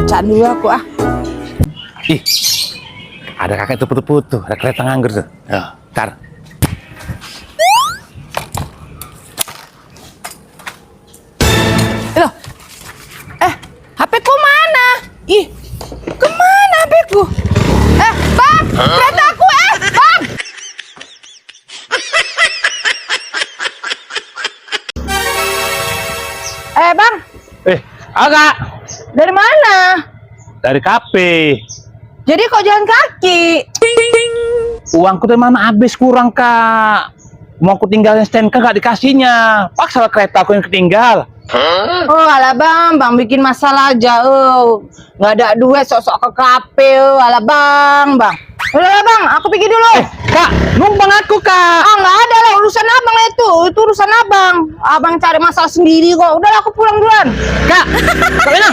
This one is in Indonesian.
bacaan dulu aku ah. Ih, ada kakek tuh putu-putu, ada kereta nganggur tuh. Ya, ntar. Loh, HP ku mana? Ih, kemana HP ku? Bang, kereta aku bang. Bang, Agak dari mana? dari kafe. Jadi kok jalan kaki? Uangku dari mana habis kurang, Kak. Mau aku tinggalin STNK gak dikasihnya. Paksa kereta aku yang ketinggal. Oh alah bang bikin masalah aja. Nggak ada duit sok-sok ke kafe. Alah bang. Udah lah bang, aku pergi dulu. Kak, numpang aku, Kak. Nggak ada lah, urusan abang lah itu urusan abang. Abang cari masalah sendiri kok. Udah lah, aku pulang duluan. Kak, Kak Lina.